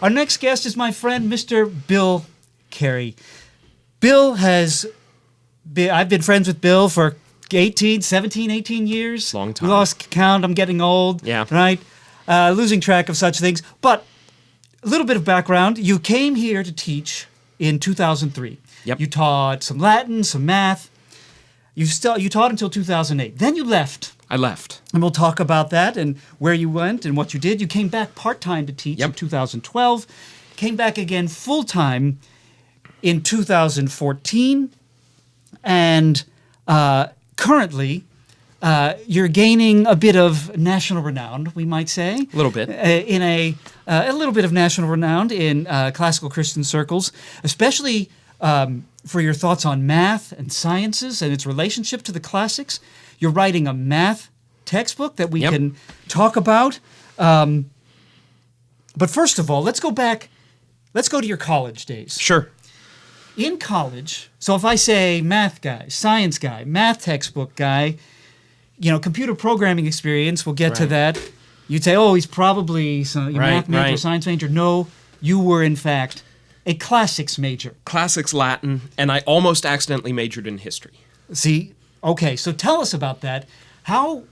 Our next guest is my friend, Mr. Bill Carey. Bill I've been friends with Bill for 18 years. Long time. We lost count. I'm getting old. Yeah. Right? Losing track of such things. But a little bit of background. You came here to teach in 2003. Yep. You taught some Latin, some math. You taught until 2008. Then you left. I left. And we'll talk about that and where you went and what you did. You came back part-time to teach in 2012. Came back again full-time in 2014. And currently, you're gaining a bit of national renown, we might say. A little bit. In a little bit of national renown in classical Christian circles, especially for your thoughts on math and sciences and its relationship to the classics. You're writing a math textbook that we can talk about. But first of all, let's go back. Let's go to your college days. Sure. In college, so if I say math guy, science guy, math textbook guy, computer programming experience, we'll get to that. You'd say, oh, he's probably a math major, science major. No, you were, in fact, a classics major. Classics Latin, and I almost accidentally majored in history. See, okay, so tell us about that.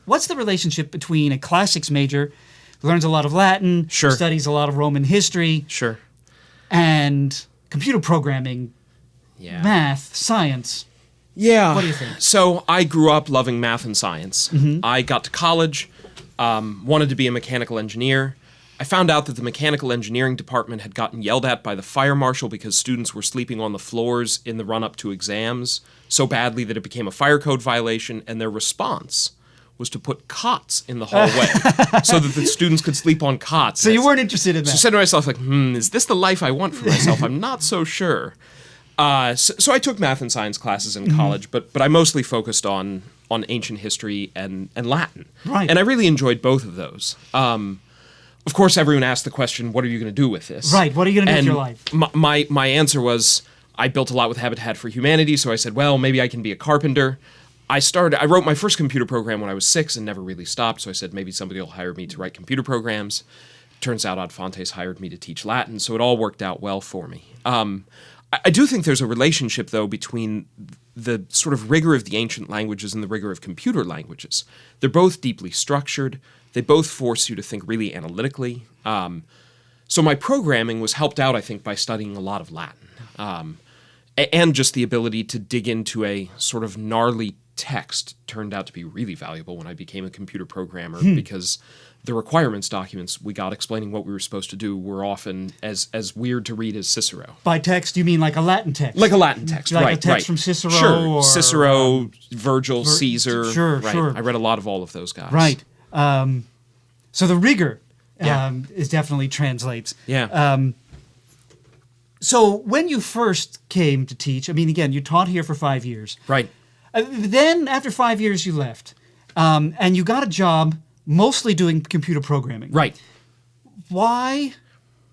What's the relationship between a classics major, learns a lot of Latin, studies a lot of Roman history, and computer programming, math, science? Yeah. What do you think? So I grew up loving math and science. Mm-hmm. I got to college, wanted to be a mechanical engineer. I found out that the mechanical engineering department had gotten yelled at by the fire marshal because students were sleeping on the floors in the run-up to exams so badly that it became a fire code violation, and their response was to put cots in the hallway so that the students could sleep on cots. So you weren't interested in that? So I said to myself, is this the life I want for myself? I'm not so sure. So I took math and science classes in college, but I mostly focused on ancient history and Latin. Right. And I really enjoyed both of those. Of course, everyone asked the question, what are you going to do with this? Right, what are you going to do with your life? My answer was, I built a lot with Habitat for Humanity, so I said, well, maybe I can be a carpenter. I wrote my first computer program when I was 6 and never really stopped, so I said maybe somebody will hire me to write computer programs. Turns out Ad Fontes hired me to teach Latin, so it all worked out well for me. I do think there's a relationship, though, between the sort of rigor of the ancient languages and the rigor of computer languages. They're both deeply structured. They both force you to think really analytically. So my programming was helped out, I think, by studying a lot of Latin. And just the ability to dig into a sort of gnarly text turned out to be really valuable when I became a computer programmer because the requirements documents we got explaining what we were supposed to do were often as weird to read as Cicero. By text, you mean like a Latin text? Like a Latin text, like right. a text from Cicero? Sure, or, Cicero, Virgil, Caesar. Sure. I read a lot of all of those guys. Right. So the rigor is definitely translates. Yeah. So when you first came to teach, again, you taught here for 5 years. Right. Then after 5 years, you left. And you got a job mostly doing computer programming. Right. Why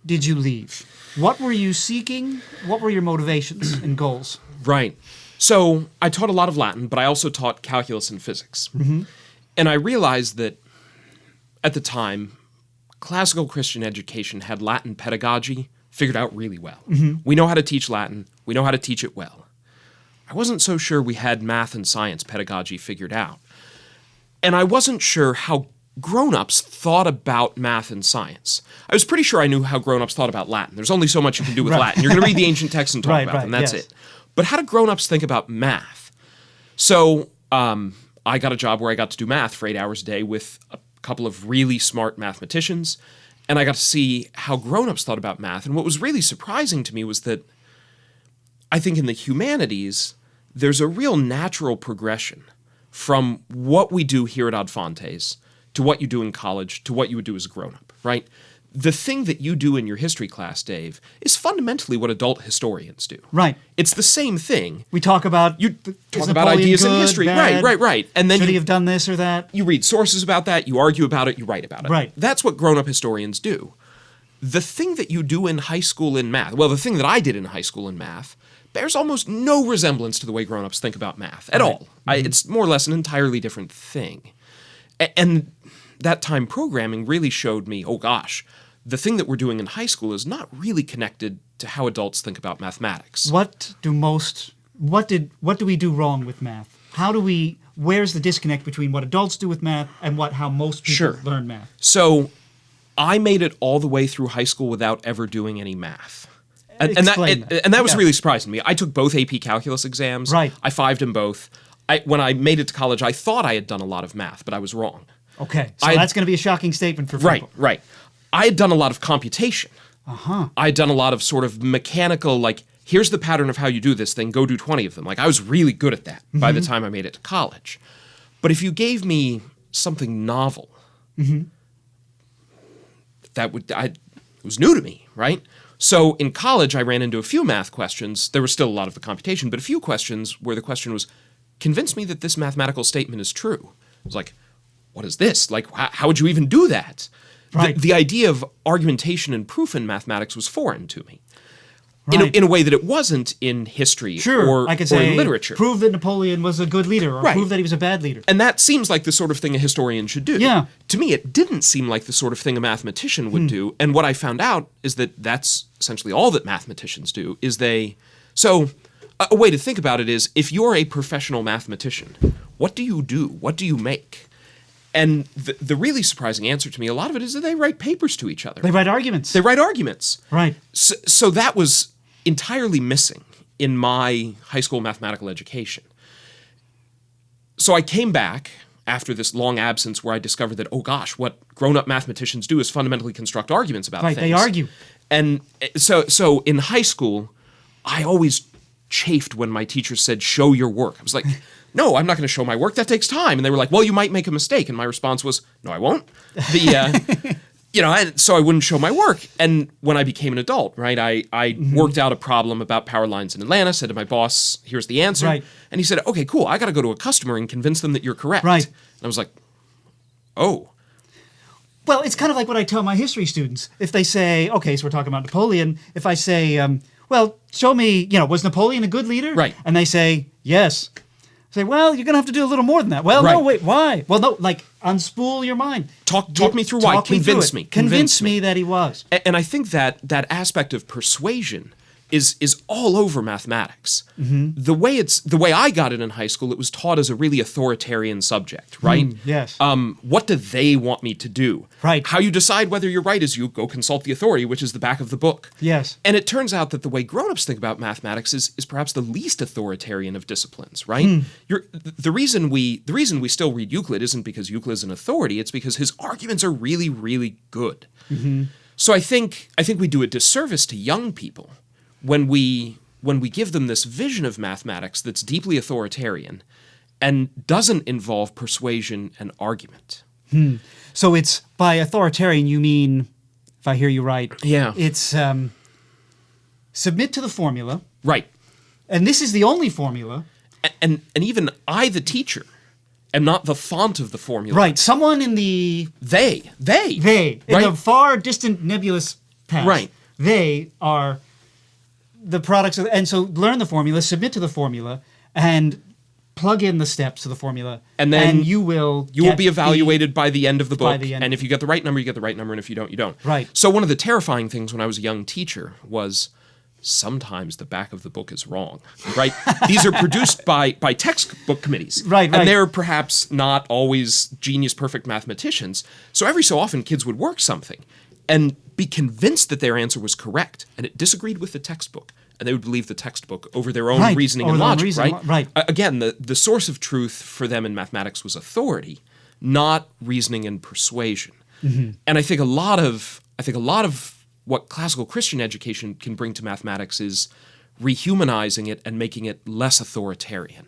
did you leave? What were you seeking? What were your motivations and goals? Right. So I taught a lot of Latin, but I also taught calculus and physics. Mm-hmm. And I realized that at the time, classical Christian education had Latin pedagogy figured out really well. Mm-hmm. We know how to teach Latin. We know how to teach it well. I wasn't so sure we had math and science pedagogy figured out. And I wasn't sure how grown-ups thought about math and science. I was pretty sure I knew how grown-ups thought about Latin. There's only so much you can do with Latin. You're going to read the ancient texts and talk about them. That's it. But how do grown-ups think about math? So I got a job where I got to do math for 8 hours a day with a couple of really smart mathematicians, and I got to see how grown-ups thought about math. And what was really surprising to me was that I think in the humanities, there's a real natural progression from what we do here at Ad Fontes to what you do in college to what you would do as a grown-up, right? The thing that you do in your history class, Dave, is fundamentally what adult historians do. Right. It's the same thing. We talk about ideas in history. Bad? Right. And then should he have done this or that? You read sources about that, you argue about it, you write about it. Right. That's what grown-up historians do. The thing that you do in high school in math, well, the thing that I did in high school in math, bears almost no resemblance to the way grown-ups think about math at all. Mm-hmm. It's more or less an entirely different thing. And that time programming really showed me, oh gosh, the thing that we're doing in high school is not really connected to how adults think about mathematics. What do we do wrong with math? Where's the disconnect between what adults do with math and how most people learn math? So I made it all the way through high school without ever doing any math. And that was really surprising to me. I took both AP Calculus exams. Right. I 5'd them both. When I made it to college, I thought I had done a lot of math, but I was wrong. Okay, so that's going to be a shocking statement for people. Right. I had done a lot of computation. I had done a lot of sort of mechanical, like, here's the pattern of how you do this thing, go do 20 of them. Like, I was really good at that by the time I made it to college. But if you gave me something novel, it was new to me, right? So in college, I ran into a few math questions. There was still a lot of the computation, but a few questions where the question was, convince me that this mathematical statement is true. I was like, what is this? Like, how would you even do that? Right. The idea of argumentation and proof in mathematics was foreign to me. Right. In a way that it wasn't in history or I could say, in literature. Prove that Napoleon was a good leader, or prove that he was a bad leader. And that seems like the sort of thing a historian should do. Yeah. To me, it didn't seem like the sort of thing a mathematician would do. And what I found out is that that's essentially all that mathematicians do, is So a way to think about it is, if you're a professional mathematician, what do you do? What do you make? And the really surprising answer to me, a lot of it is that they write papers to each other. They write arguments. Right. So that was entirely missing in my high school mathematical education. So I came back after this long absence where I discovered that, oh gosh, what grown-up mathematicians do is fundamentally construct arguments about things. Right, they argue. And so in high school, I always chafed when my teachers said, show your work. I was like, no, I'm not going to show my work. That takes time. And they were like, well, you might make a mistake. And my response was, no, I won't. So I wouldn't show my work. And when I became an adult, right, I worked out a problem about power lines in Atlanta, said to my boss, here's the answer. Right. And he said, okay, cool. I got to go to a customer and convince them that you're correct. Right. And I was like, oh. Well, it's kind of like what I tell my history students. If they say, okay, so we're talking about Napoleon. If I say, well, show me, was Napoleon a good leader? Right. And they say, yes. I say, well, you're going to have to do a little more than that. Well, no, wait, why? Well, no, like, unspool your mind. Talk me through why. Convince me. Convince me that he was. And I think that aspect of persuasion is all over mathematics. The way I got it in high school, it was taught as a really authoritarian subject, right? Yes. What do they want me to do? Right. How you decide whether you're right is you go consult the authority, which is the back of the book. Yes. And it turns out that the way grown-ups think about mathematics is perhaps the least authoritarian of disciplines, right? The reason we still read Euclid isn't because Euclid is an authority, it's because his arguments are really, really good. So I think we do a disservice to young people when we give them this vision of mathematics that's deeply authoritarian and doesn't involve persuasion and argument. So it's, by authoritarian, you mean, if I hear you right, it's submit to the formula. Right. And this is the only formula. And even I, the teacher, am not the font of the formula. Right. Someone in the... They. In the far distant nebulous past. Right. They are the products of... And so learn the formula, submit to the formula, and plug in the steps to the formula. And then you will be evaluated by the end of the book. And if you get the right number, you get the right number. And if you don't, you don't. Right. So one of the terrifying things when I was a young teacher was... sometimes the back of the book is wrong, right? These are produced by textbook committees. Right. And they're perhaps not always genius perfect mathematicians. So every so often kids would work something and be convinced that their answer was correct and it disagreed with the textbook. And they would believe the textbook over their own reasoning and logic, right? Again, the source of truth for them in mathematics was authority, not reasoning and persuasion. And I think a lot of what classical Christian education can bring to mathematics is rehumanizing it and making it less authoritarian.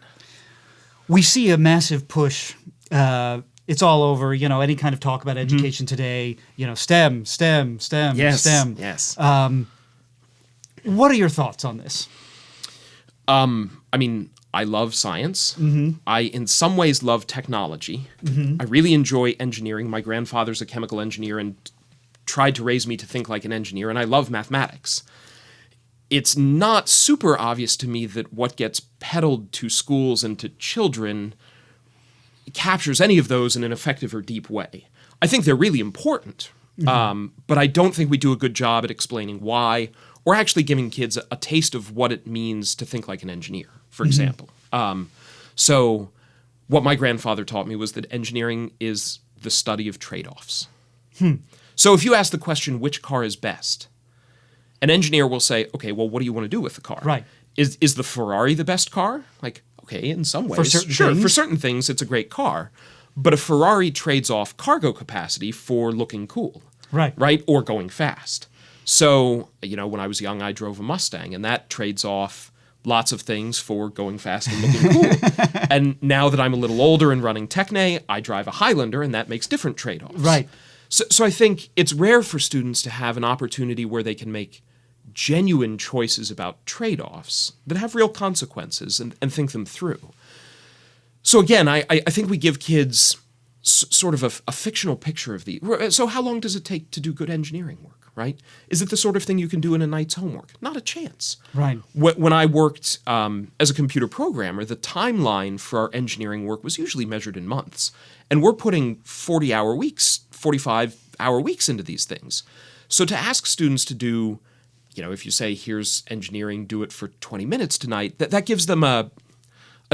We see a massive push. It's all over, any kind of talk about education today, STEM, STEM. Yes. What are your thoughts on this? I love science. I, in some ways, love technology. I really enjoy engineering. My grandfather's a chemical engineer and tried to raise me to think like an engineer, and I love mathematics. It's not super obvious to me that what gets peddled to schools and to children captures any of those in an effective or deep way. I think they're really important, But I don't think we do a good job at explaining why, or actually giving kids a taste of what it means to think like an engineer, for example. So what my grandfather taught me was that engineering is the study of trade-offs. So if you ask the question, which car is best, an engineer will say, okay, well, what do you want to do with the car? Right. Is the Ferrari the best car? Like, okay, in some ways. For certain things, it's a great car. But a Ferrari trades off cargo capacity for looking cool. Right? Or going fast. So, when I was young, I drove a Mustang, and that trades off lots of things for going fast and looking cool. And now that I'm a little older and running Techne, I drive a Highlander, and that makes different trade-offs. Right. So I think it's rare for students to have an opportunity where they can make genuine choices about trade-offs that have real consequences and think them through. So again, I think we give kids sort of a fictional picture of so how long does it take to do good engineering work, right? Is it the sort of thing you can do in a night's homework? Not a chance. Right. When I worked as a computer programmer, the timeline for our engineering work was usually measured in months. And we're putting 40-hour weeks, 45-hour weeks into these things. So to ask students to do, if you say, here's engineering, do it for 20 minutes tonight, that gives them a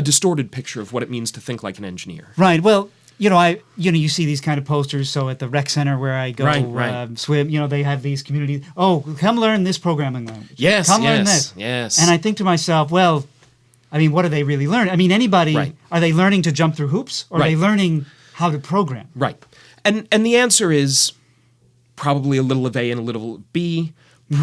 distorted picture of what it means to think like an engineer. Right. Well, you see these kind of posters. So at the rec center where I go swim, they have these communities. Oh, come learn this programming language. Yes. Come learn this. Yes. And I think to myself, well, what are they really learning? Anybody, are they learning to jump through hoops, or are they learning how to program? Right. And the answer is probably a little of A and a little of B.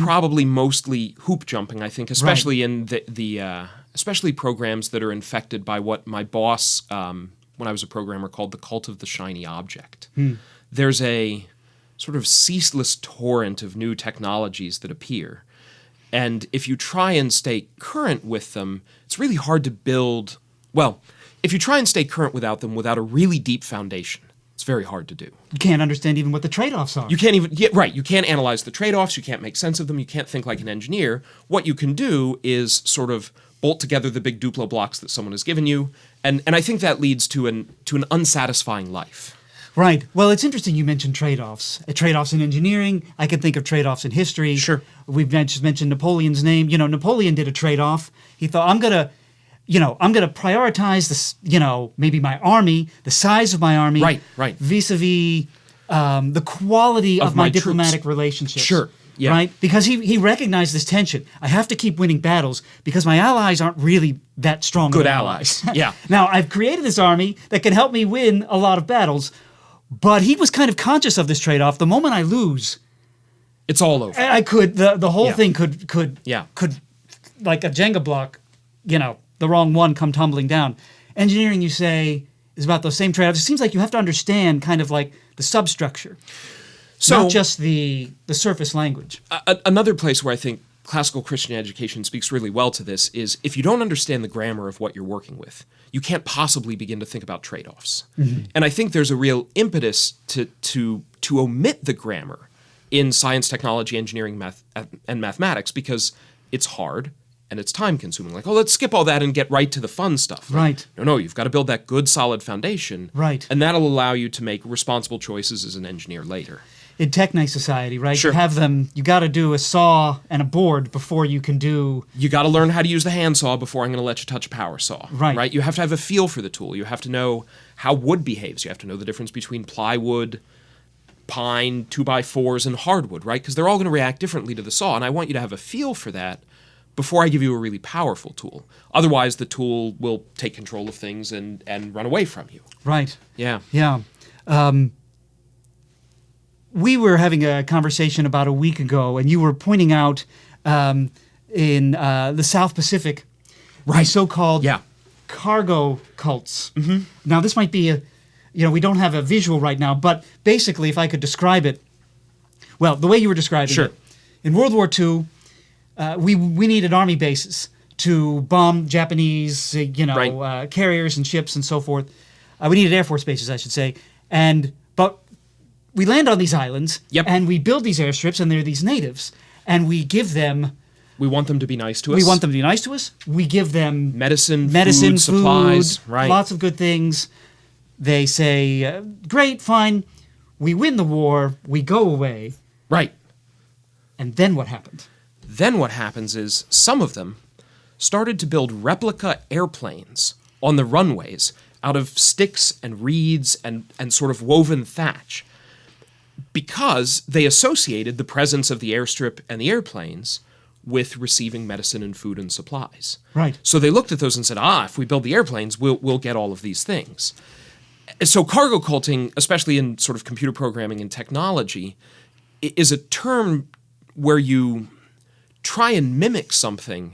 Probably mostly hoop jumping, I think, especially in the especially programs that are infected by what my boss, when I was a programmer, called the cult of the shiny object. There's a sort of ceaseless torrent of new technologies that appear. And if you try and stay current with them, it's really hard to build... Well, if you try and stay current without them without a really deep foundation, it's very hard to do. You can't understand even what the trade-offs are. You can't even... Yeah, right. You can't analyze the trade-offs. You can't make sense of them. You can't think like an engineer. What you can do is sort of bolt together the big Duplo blocks that someone has given you. And I think that leads to an unsatisfying life. Right. Well, it's interesting you mentioned trade-offs. Trade-offs in engineering. I can think of trade-offs in history. Sure. We've just mentioned Napoleon's name. Napoleon did a trade-off. He thought, I'm going to prioritize this, maybe my army, the size of my army. Right. Vis-a-vis the quality of my diplomatic relationships. Sure. Yeah. Right? Because he recognized this tension. I have to keep winning battles because my allies aren't really that strong. Good allies. Yeah. Now, I've created this army that can help me win a lot of battles, but he was kind of conscious of this trade-off. The moment I lose, it's all over. I could the whole thing could like a Jenga block, the wrong one come tumbling down. Engineering, you say, is about those same trade-offs. It seems like you have to understand kind of like the substructure. So, not just the surface language. Another place where I think classical Christian education speaks really well to this is if you don't understand the grammar of what you're working with, you can't possibly begin to think about trade-offs. And I think there's a real impetus to omit the grammar in science, technology, engineering, and mathematics because it's hard and it's time-consuming. Like, let's skip all that and get right to the fun stuff. Right. No, you've got to build that good, solid foundation. Right. And that'll allow you to make responsible choices as an engineer later. In Techne society, right? Sure. You got to do a saw and a board before you can do... You got to learn how to use the handsaw before I'm going to let you touch a power saw. Right. You have to have a feel for the tool. You have to know how wood behaves. You have to know the difference between plywood, pine, 2x4s, and hardwood, right? Because they're all going to react differently to the saw, and I want you to have a feel for that before I give you a really powerful tool. Otherwise, the tool will take control of things and run away from you. Right. Yeah. Yeah. We were having a conversation about a week ago, and you were pointing out in the South Pacific, the so-called cargo cults. Now, this might be we don't have a visual right now, but basically, if I could describe it, well, the way you were describing it, in World War II, we needed army bases to bomb Japanese, carriers and ships and so forth. We needed Air Force bases, I should say, but we land on these islands, and we build these airstrips, and they're these natives, and we give them... We want them to be nice to us. We want them to be nice to us. We give them... Medicine, food, supplies. Right. Lots of good things. They say, great, fine, we win the war, we go away, Right. and then what happened? Then what happens is some of them started to build replica airplanes on the runways out of sticks and reeds and sort of woven thatch, because they associated the presence of the airstrip and the airplanes with receiving medicine and food and supplies. Right. So they looked at those and said, if we build the airplanes, we'll get all of these things. So cargo culting, especially in sort of computer programming and technology, is a term where you try and mimic something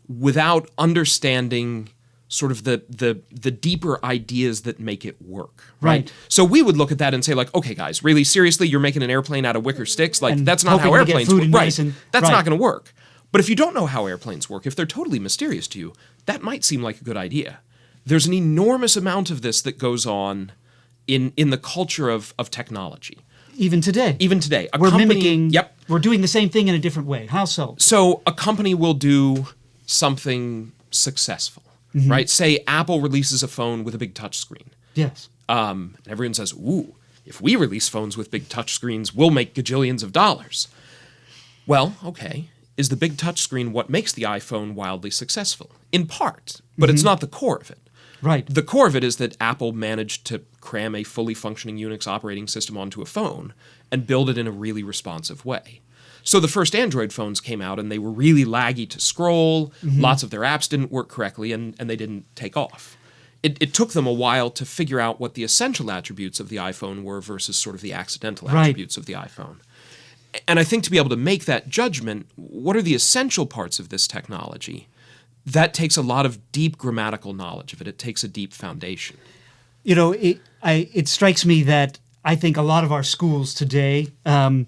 without understanding sort of the deeper ideas that make it work. Right. So we would look at that and say, like, okay, guys, really seriously, you're making an airplane out of wicker sticks? Like, And that's not how hoping to get airplanes food work. and Right. medicine. That's Right. not going to work. But if you don't know how airplanes work, if they're totally mysterious to you, that might seem like a good idea. There's an enormous amount of this that goes on in the culture of technology. Even today. Even today. We're mimicking. Yep. We're doing the same thing in a different way. How so? So a company will do something successful, right? Say Apple releases a phone with a big touch screen. Yes. And everyone says, ooh, if we release phones with big touch screens, we'll make gajillions of dollars. Well, okay. Is the big touch screen what makes the iPhone wildly successful? In part, but it's not the core of it. Right. The core of it is that Apple managed to cram a fully functioning Unix operating system onto a phone and build it in a really responsive way. So the first Android phones came out and they were really laggy to scroll, lots of their apps didn't work correctly, and they didn't take off. It took them a while to figure out what the essential attributes of the iPhone were versus sort of the accidental Right. attributes of the iPhone. And I think to be able to make that judgment, what are the essential parts of this technology? That takes a lot of deep grammatical knowledge of it. It takes a deep foundation. You know, it strikes me that I think a lot of our schools today, a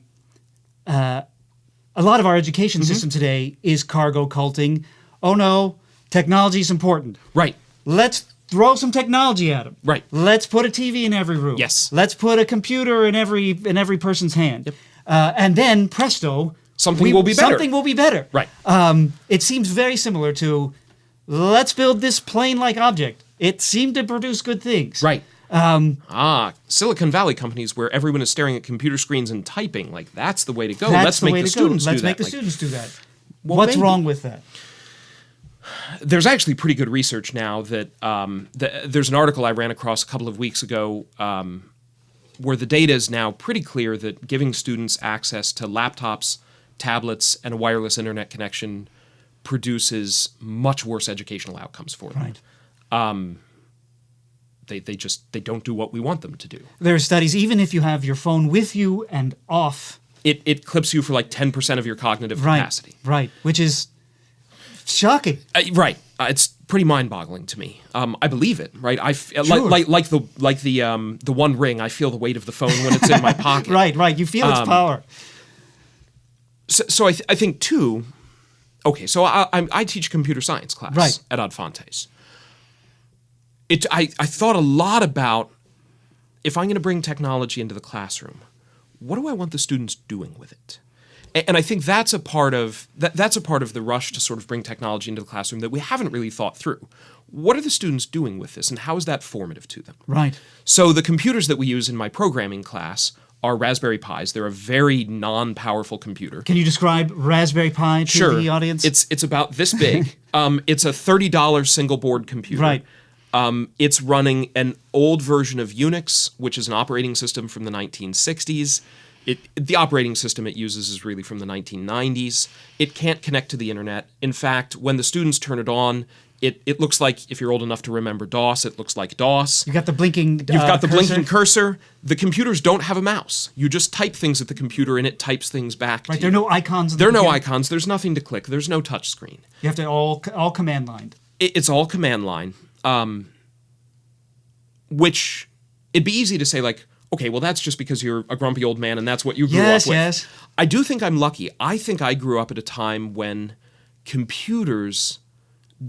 lot of our education system today is cargo culting. Oh no, technology is important. Right. Let's throw some technology at them. Right. Let's put a TV in every room. Yes. Let's put a computer in every person's hand. Yep. And then presto, Something will be better. Something will be better. Right. It seems very similar to let's build this plane-like object. It seemed to produce good things. Right. Silicon Valley companies where everyone is staring at computer screens and typing, like that's the way to go. That's Let's make the students do that. Let's make the Like, students do that. well, What's maybe. wrong with that? There's actually pretty good research now that there's an article I ran across a couple of weeks ago where the data is now pretty clear that giving students access to laptops, tablets, and a wireless internet connection produces much worse educational outcomes for them. Right. They don't do what we want them to do. There are studies, even if you have your phone with you and off. It clips you for like 10% of your cognitive capacity. Right. Which is shocking. Right. It's pretty mind-boggling to me. I believe it. Right. Sure. like the One Ring. I feel the weight of the phone when it's in my pocket. Right. You feel its power. So I think too. Okay. So I teach computer science class Right. at Ad Fontes. I thought a lot about if I'm going to bring technology into the classroom, what do I want the students doing with it? And I think that's a part of the rush to sort of bring technology into the classroom that we haven't really thought through. What are the students doing with this, and how is that formative to them? Right. So the computers that we use in my programming class are Raspberry Pis. They're a very non-powerful computer. Can you describe Raspberry Pi to the audience? It's about this big. It's a $30 single board computer. Right. It's running an old version of Unix, which is an operating system from the 1960s. The operating system it uses is really from the 1990s. It can't connect to the internet. In fact, when the students turn it on, it looks like, if you're old enough to remember DOS, it looks like DOS. You've got the blinking You've got the cursor. blinking cursor. The computers don't have a mouse. You just type things at the computer and it types things back to Right. you. There are no icons. There are no icons. There's nothing to click. There's no touch screen. You have to all command line. It's all command line, which it'd be easy to say, like, okay, well, that's just because you're a grumpy old man and that's what you grew up with. Yes. I do think I'm lucky. I think I grew up at a time when computers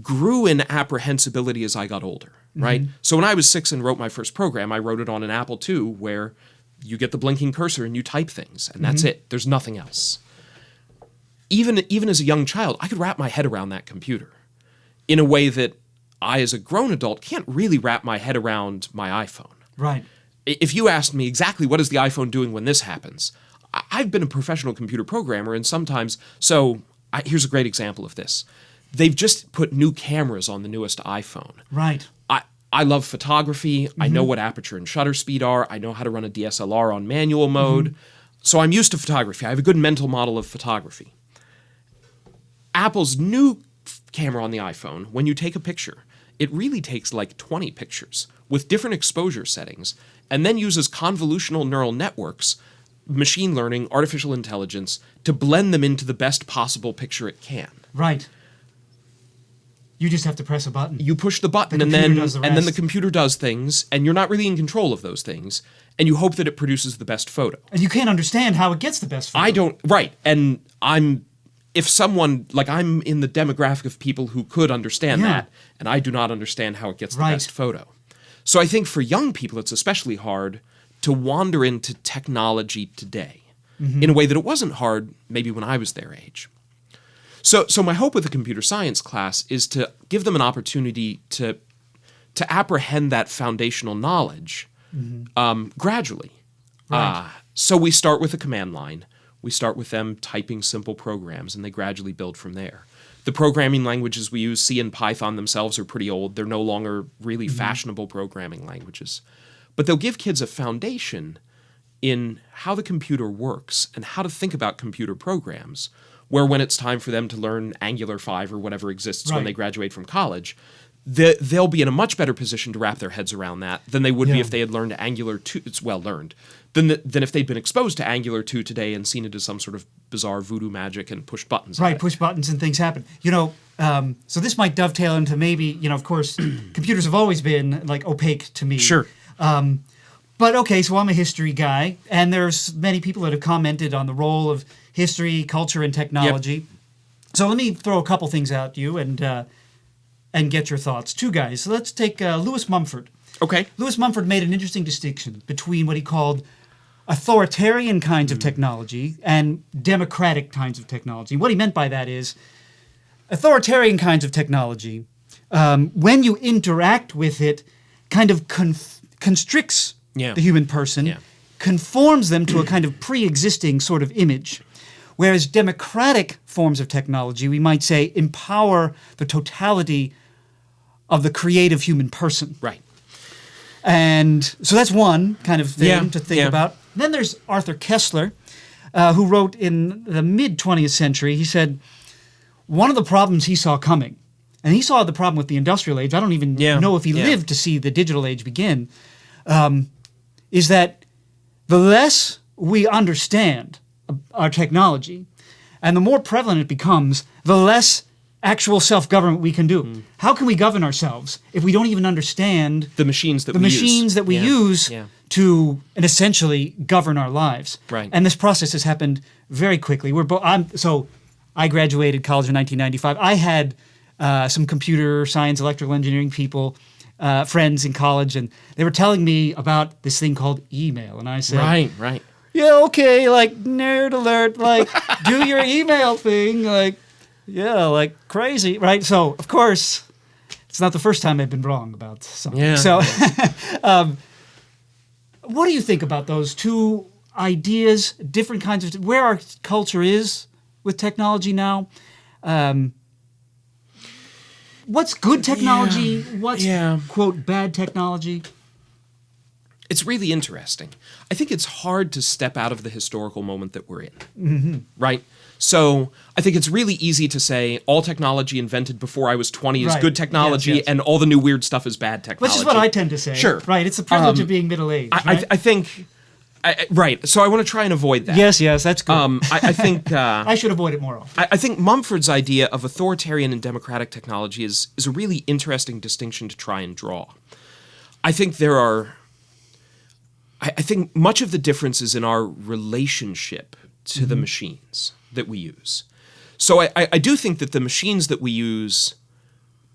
grew in apprehensibility as I got older, right? So when I was 6 and wrote my first program, I wrote it on an Apple II where you get the blinking cursor and you type things, and that's it. There's nothing else. Even as a young child, I could wrap my head around that computer in a way that I, as a grown adult, can't really wrap my head around my iPhone. Right. if you asked me exactly what is the iPhone doing when this happens, I've been a professional computer programmer, and sometimes, here's a great example of this. They've just put new cameras on the newest iPhone. Right. I love photography. I know what aperture and shutter speed are. I know how to run a DSLR on manual mode. So I'm used to photography. I have a good mental model of photography. Apple's new camera on the iPhone, when you take a picture, it really takes like 20 pictures with different exposure settings, and then uses convolutional neural networks, machine learning, artificial intelligence, to blend them into the best possible picture it can. Right. You just have to press a button. You push the button, and then the computer does things, and you're not really in control of those things, and you hope that it produces the best photo. And you can't understand how it gets the best photo. Right. And I'm in the demographic of people who could understand that, and I do not understand how it gets the best photo. So I think for young people, it's especially hard to wander into technology today in a way that it wasn't hard maybe when I was their age. So my hope with the computer science class is to give them an opportunity to apprehend that foundational knowledge gradually. Right. So we start with a command line. We start with them typing simple programs, and they gradually build from there. The programming languages we use, C and Python themselves, are pretty old. They're no longer really fashionable programming languages. But they'll give kids a foundation in how the computer works and how to think about computer programs, where when it's time for them to learn Angular 5 or whatever exists when they graduate from college, they'll be in a much better position to wrap their heads around that than they would be if they had learned Angular 2. It's well learned. Than if they'd been exposed to Angular 2 today and seen it as some sort of bizarre voodoo magic and push buttons. Right, push buttons and things happen. So this might dovetail into maybe, of course, computers have always been like opaque to me. Sure. But okay, so I'm a history guy, and there's many people that have commented on the role of history, culture, and technology. Yep. So let me throw a couple things at you and get your thoughts. Two guys. So let's take Lewis Mumford. Okay. Lewis Mumford made an interesting distinction between what he called authoritarian kinds of technology and democratic kinds of technology. What he meant by that is authoritarian kinds of technology, when you interact with it, kind of constricts the human person, conforms them to a kind of pre-existing sort of image. Whereas democratic forms of technology, we might say, empower the totality of the creative human person. Right. And so that's one kind of thing to think about. Then there's Arthur Koestler, who wrote in the mid-20th century. He said one of the problems he saw coming, and he saw the problem with the industrial age. I don't even know if he lived to see the digital age begin, is that the less we understand our technology and the more prevalent it becomes, the less actual self-government we can do. How can we govern ourselves if we don't even understand the machines that we use to essentially govern our lives? Right. And this process has happened very quickly. So I graduated college in 1995. I had some computer science, electrical engineering people, friends in college, and they were telling me about this thing called email. And I said, right. Yeah, okay, like nerd alert, like do your email thing, like crazy, right? So, of course, it's not the first time I've been wrong about something. Yeah. So, what do you think about those two ideas, different kinds of, where our culture is with technology now? What's good technology? What's, quote, bad technology? It's really interesting. I think it's hard to step out of the historical moment that we're in, right? So I think it's really easy to say all technology invented before I was 20 is good technology, and all the new weird stuff is bad technology. Which is what I tend to say. Sure. Right, it's the privilege of being middle-aged, right? I think... right, so I want to try and avoid that. Yes, that's good. I think... I should avoid it more often. I think Mumford's idea of authoritarian and democratic technology is a really interesting distinction to try and draw. I think there are... I think much of the difference is in our relationship to the machines that we use. So I do think that the machines that we use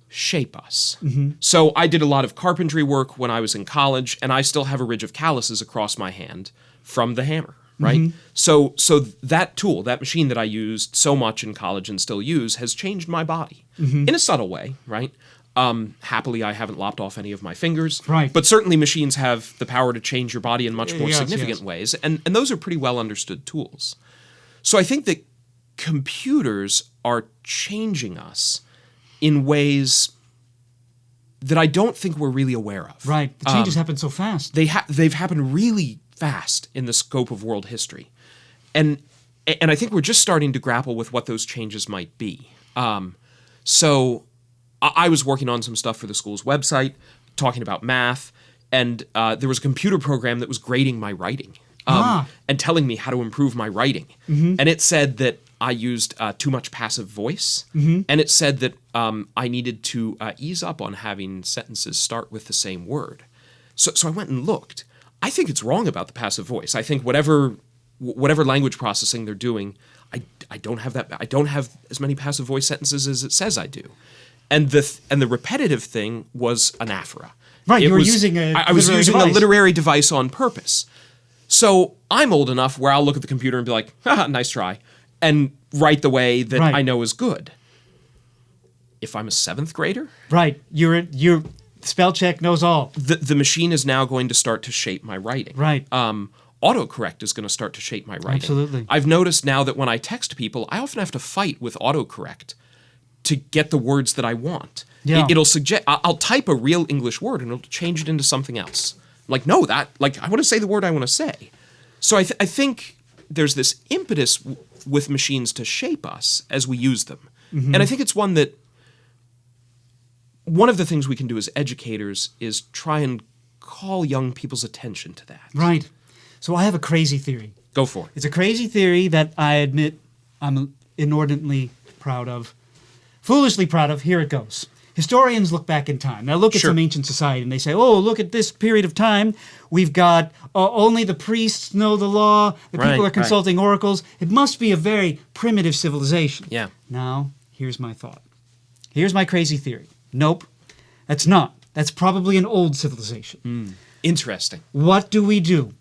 shape us. So I did a lot of carpentry work when I was in college, and I still have a ridge of calluses across my hand from the hammer, right? So that tool, that machine that I used so much in college and still use, has changed my body in a subtle way, right? Happily, I haven't lopped off any of my fingers. Right. But certainly machines have the power to change your body in much more Yes, significant yes. ways. And those are pretty well understood tools. So I think that computers are changing us in ways that I don't think we're really aware of. Right. The changes happen so fast. They've happened really fast in the scope of world history. And I think we're just starting to grapple with what those changes might be. So I was working on some stuff for the school's website, talking about math, and there was a computer program that was grading my writing and telling me how to improve my writing. And it said that I used too much passive voice, and it said that I needed to ease up on having sentences start with the same word. So I went and looked. I think it's wrong about the passive voice. I think whatever language processing they're doing, I don't have that. I don't have as many passive voice sentences as it says I do. And the repetitive thing was anaphora. Right, I was using device. a literary device on purpose. So I'm old enough where I'll look at the computer and be like, haha, nice try, and write the way that I know is good. If I'm a 7th grader? Right, your spell check knows all. The machine is now going to start to shape my writing. Right. Autocorrect is going to start to shape my writing. Absolutely. I've noticed now that when I text people, I often have to fight with autocorrect to get the words that I want. Yeah. It'll suggest I'll type a real English word and it'll change it into something else. I'm like, no, I want to say the word I want to say. So I think there's this impetus with machines to shape us as we use them. And I think it's one of the things we can do as educators is try and call young people's attention to that. Right. So I have a crazy theory. Go for it. It's a crazy theory that I admit I'm inordinately proud of. Foolishly proud of. Here it goes. Historians look back in time. Now look at some ancient society and they say, oh, look at this period of time. We've got only the priests know the law. The people are consulting oracles. It must be a very primitive civilization. Yeah. Now, here's my thought. Here's my crazy theory. Nope, that's not. That's probably an old civilization. Interesting. What do we do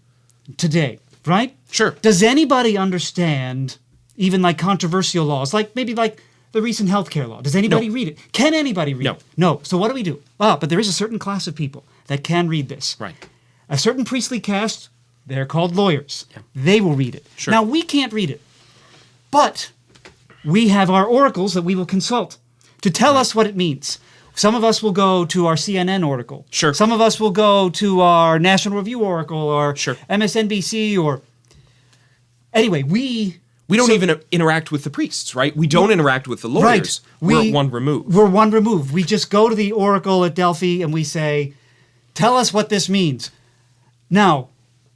today, right? Sure. Does anybody understand even like controversial laws, like the recent healthcare law? Does anybody read it? Can anybody read it? No. So what do? But there is a certain class of people that can read this. Right. A certain priestly caste, they're called lawyers. Yeah. They will read it. Sure. Now, we can't read it, but we have our oracles that we will consult to tell us what it means. Some of us will go to our CNN oracle. Sure. Some of us will go to our National Review oracle or MSNBC or... Anyway, we don't even interact with the priests, right? We don't interact with the lawyers. Right. We're one removed. We're one removed. We just go to the oracle at Delphi and we say, tell us what this means. Now,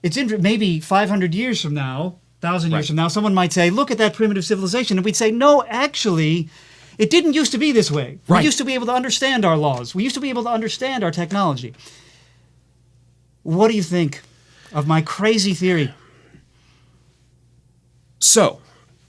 it's maybe 500 years from now, 1,000 years from now, someone might say, look at that primitive civilization. And we'd say, no, actually, it didn't used to be this way. We used to be able to understand our laws. We used to be able to understand our technology. What do you think of my crazy theory? So,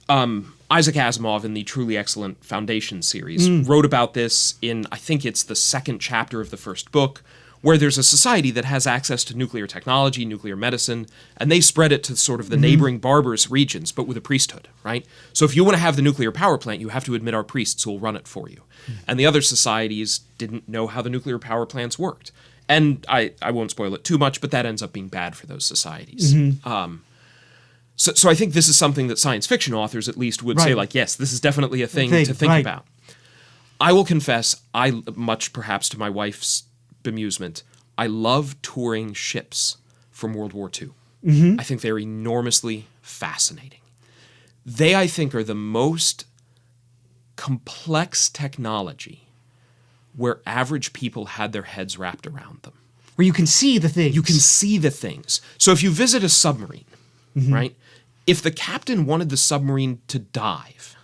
Isaac Asimov in the Truly Excellent Foundation series wrote about this in, I think it's the 2nd chapter of the 1st book, where there's a society that has access to nuclear technology, nuclear medicine, and they spread it to sort of the neighboring barbarous regions, but with a priesthood, right? So if you want to have the nuclear power plant, you have to admit our priests who will run it for you. And the other societies didn't know how the nuclear power plants worked. And I won't spoil it too much, but that ends up being bad for those societies. So I think this is something that science fiction authors at least would say, like, yes, this is definitely a thing to think about. I will confess, much perhaps to my wife's bemusement, I love touring ships from World War II. I think they're enormously fascinating. They, I think, are the most complex technology where average people had their heads wrapped around them. Where you can see the things. You can see the things. So if you visit a submarine, right? If the captain wanted the submarine to dive,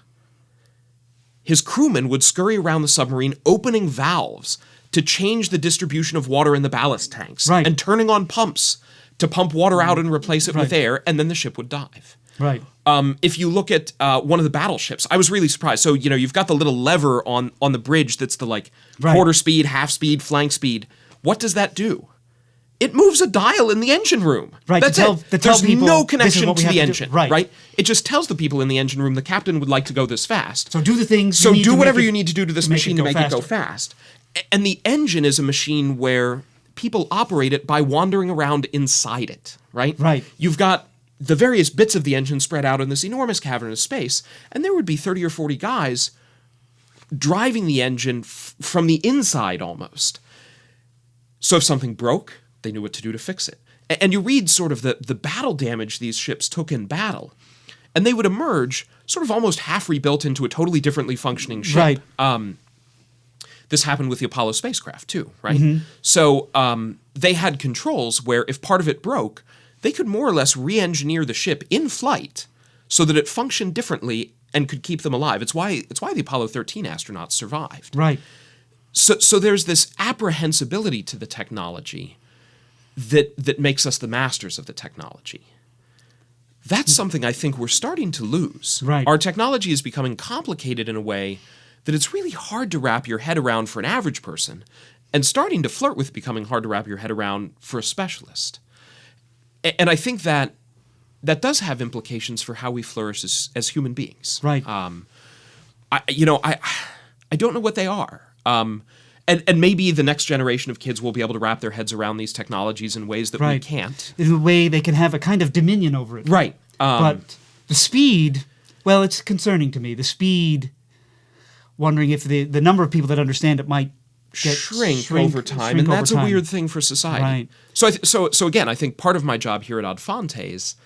his crewmen would scurry around the submarine opening valves to change the distribution of water in the ballast tanks and turning on pumps to pump water out and replace it with air, and then the ship would dive. Right. If you look at one of the battleships, I was really surprised. So, you've got the little lever on the bridge that's the quarter speed, half speed, flank speed. What does that do? It moves a dial in the engine room. Right. That's it. There's no connection to the engine. Right. It just tells the people in the engine room the captain would like to go this fast. So do the things. So do whatever you need to do to this machine to make it go fast. And the engine is a machine where people operate it by wandering around inside it, right? Right. You've got the various bits of the engine spread out in this enormous cavernous space, and there would be 30 or 40 guys driving the engine from the inside almost. So if something broke, they knew what to do to fix it. And you read sort of the battle damage these ships took in battle, and they would emerge sort of almost half rebuilt into a totally differently functioning ship. Right. This happened with the Apollo spacecraft too, right? So they had controls where if part of it broke, they could more or less re-engineer the ship in flight so that it functioned differently and could keep them alive. It's why the Apollo 13 astronauts survived. Right. So there's this apprehensibility to the technology that makes us the masters of the technology. That's something I think we're starting to lose. Right. Our technology is becoming complicated in a way that it's really hard to wrap your head around for an average person, and starting to flirt with becoming hard to wrap your head around for a specialist. And I think that does have implications for how we flourish as human beings. Right. I don't know what they are. And maybe the next generation of kids will be able to wrap their heads around these technologies in ways that we can't. In a way they can have a kind of dominion over it. Right. But the speed, well, it's concerning to me. The speed, wondering if the number of people that understand it might shrink over time, and that's a weird thing for society. Right. So again, I think part of my job here at Ad Fontes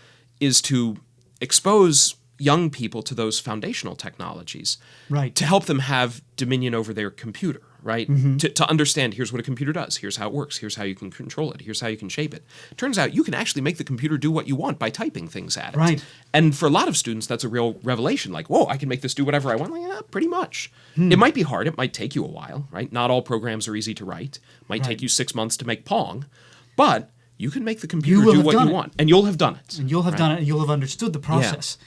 is to expose young people to those foundational technologies, right, to help them have dominion over their computer, right? To understand, here's what a computer does, here's how it works, here's how you can control it, here's how you can shape it. Turns out you can actually make the computer do what you want by typing things at it. Right. And for a lot of students, that's a real revelation, like, whoa, I can make this do whatever I want. Like, yeah, pretty much. It might be hard, it might take you a while, right? Not all programs are easy to write. It might take you 6 months to make Pong, but you can make the computer do what you want, and you'll have done it. And you'll have done it, and you'll have understood the process. Yeah.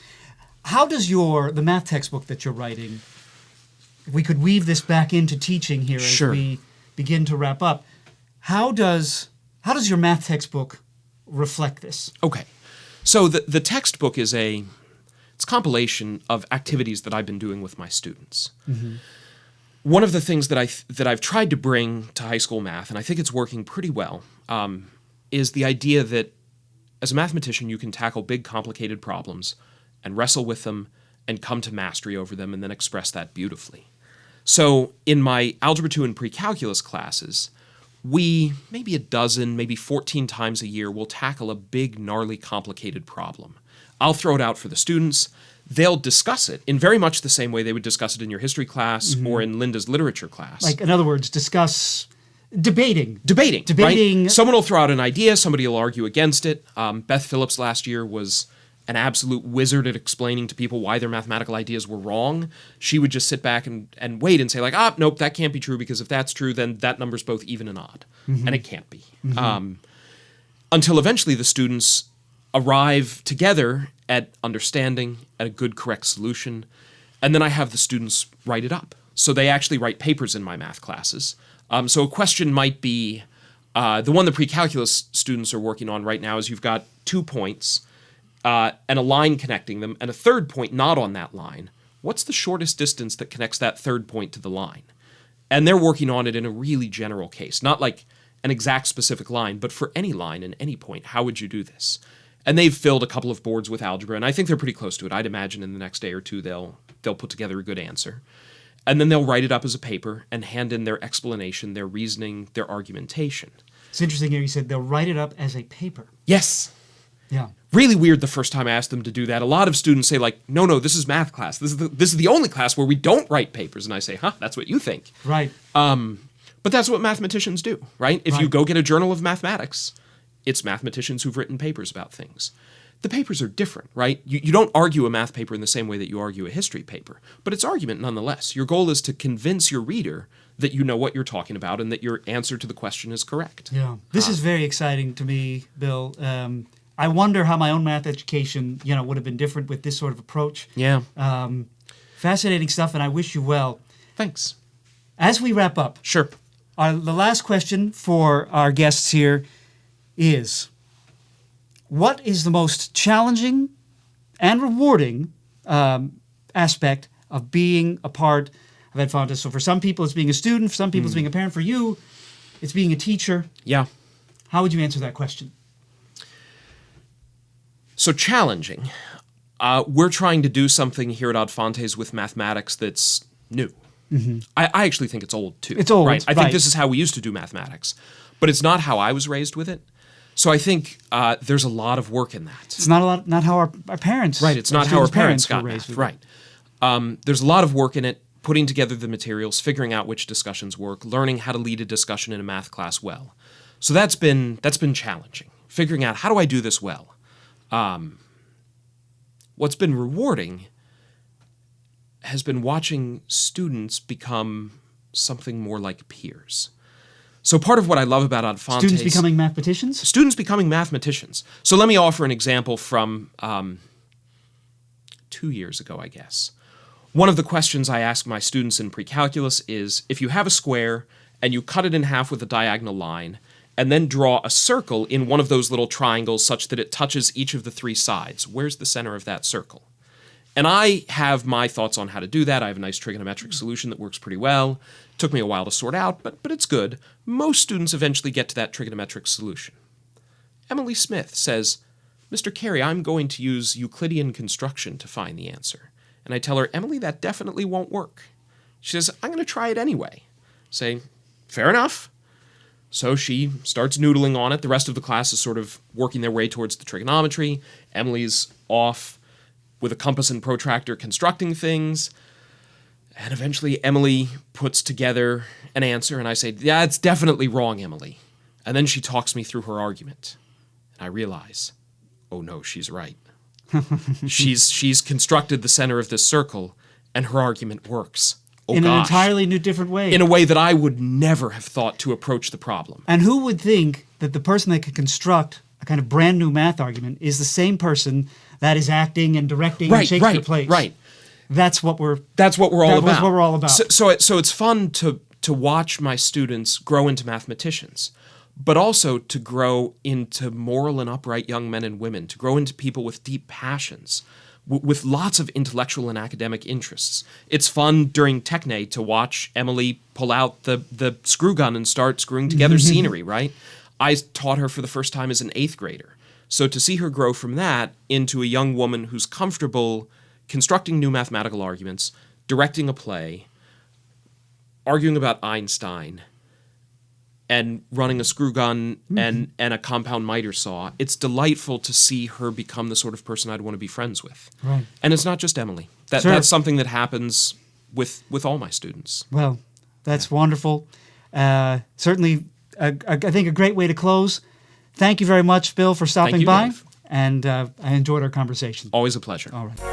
How does the math textbook that you're writing, if we could weave this back into teaching here as we begin to wrap up, how does your math textbook reflect this? Okay. So the textbook is it's a compilation of activities that I've been doing with my students. One of the things that I've tried to bring to high school math, and I think it's working pretty well, is the idea that as a mathematician you can tackle big, complicated problems and wrestle with them and come to mastery over them and then express that beautifully. So in my Algebra 2 and Pre-Calculus classes, we, maybe a dozen, maybe 14 times a year, will tackle a big, gnarly, complicated problem. I'll throw it out for the students. They'll discuss it in very much the same way they would discuss it in your history class or in Linda's literature class. Like, in other words, debating. Right? Someone will throw out an idea, somebody will argue against it. Beth Phillips last year was an absolute wizard at explaining to people why their mathematical ideas were wrong. She would just sit back and wait and say, like, nope, that can't be true, because if that's true, then that number's both even and odd. And it can't be. Until eventually the students arrive together at understanding, at a good, correct solution, and then I have the students write it up. So they actually write papers in my math classes. So a question might be, the one the pre-calculus students are working on right now is you've got 2 points, and a line connecting them, and a third point not on that line. What's the shortest distance that connects that third point to the line? And they're working on it in a really general case, not like an exact specific line, but for any line and any point, how would you do this? And they've filled a couple of boards with algebra, and I think they're pretty close to it. I'd imagine in the next day or two they'll put together a good answer. And then they'll write it up as a paper and hand in their explanation, their reasoning, their argumentation. It's interesting here you said they'll write it up as a paper. Yes. Yeah. Really weird the first time I asked them to do that. A lot of students say, like, no, this is math class. This is the only class where we don't write papers. And I say, that's what you think. Right. But that's what mathematicians do, right? If you go get a journal of mathematics, it's mathematicians who've written papers about things. The papers are different, right? You don't argue a math paper in the same way that you argue a history paper, but it's argument nonetheless. Your goal is to convince your reader that you know what you're talking about and that your answer to the question is correct. Yeah. This is very exciting to me, Bill. I wonder how my own math education, would have been different with this sort of approach. Yeah. Fascinating stuff, and I wish you well. Thanks. As we wrap up, sure. The last question for our guests here is, what is the most challenging and rewarding aspect of being a part of Ed Fontes. So for some people, it's being a student. For some people, it's being a parent. For you, it's being a teacher. Yeah. How would you answer that question? So challenging. We're trying to do something here at Ad Fontes with mathematics that's new. I actually think it's old, too. It's old, right? I think right. this is how we used to do mathematics. But it's not how I was raised with it. So I think there's a lot of work in that. It's not how our parents. Right, it's not how our parents got were raised math. with Right. There's a lot of work in it, putting together the materials, figuring out which discussions work, learning how to lead a discussion in a math class well. So that's been challenging, figuring out how do I do this well. What's been rewarding has been watching students become something more like peers. So part of what I love about Ad Fontes... Students becoming mathematicians? Students becoming mathematicians. So let me offer an example from 2 years ago, I guess. One of the questions I ask my students in pre-calculus is, if you have a square and you cut it in half with a diagonal line, and then draw a circle in one of those little triangles such that it touches each of the three sides, where's the center of that circle? And I have my thoughts on how to do that. I have a nice trigonometric solution that works pretty well. Took me a while to sort out, but it's good. Most students eventually get to that trigonometric solution. Emily Smith says, Mr. Carey, I'm going to use Euclidean construction to find the answer. And I tell her, Emily, that definitely won't work. She says, I'm going to try it anyway. Say, fair enough. So she starts noodling on it. The rest of the class is sort of working their way towards the trigonometry. Emily's off with a compass and protractor constructing things. And eventually Emily puts together an answer, and I say, yeah, it's definitely wrong, Emily. And then she talks me through her argument. And I realize, oh no, she's right. She's constructed the center of this circle, and her argument works. Oh, in gosh. an entirely new, different way. In a way that I would never have thought to approach the problem. And who would think that the person that could construct a kind of brand new math argument is the same person that is acting and directing in Shakespeare plays? Right. That's what we're all about. That's what we're all about. So it's fun to watch my students grow into mathematicians, but also to grow into moral and upright young men and women, to grow into people with deep passions, with lots of intellectual and academic interests. It's fun during Techne to watch Emily pull out the screw gun and start screwing together scenery, right? I taught her for the first time as an 8th grader. So to see her grow from that into a young woman who's comfortable constructing new mathematical arguments, directing a play, arguing about Einstein, and running a screw gun and a compound miter saw, it's delightful to see her become the sort of person I'd want to be friends with. Right. And it's not just Emily. That's something that happens with all my students. Well, that's wonderful. Certainly, I think a great way to close. Thank you very much, Bill, for stopping by. Dave. And I enjoyed our conversation. Always a pleasure. All right.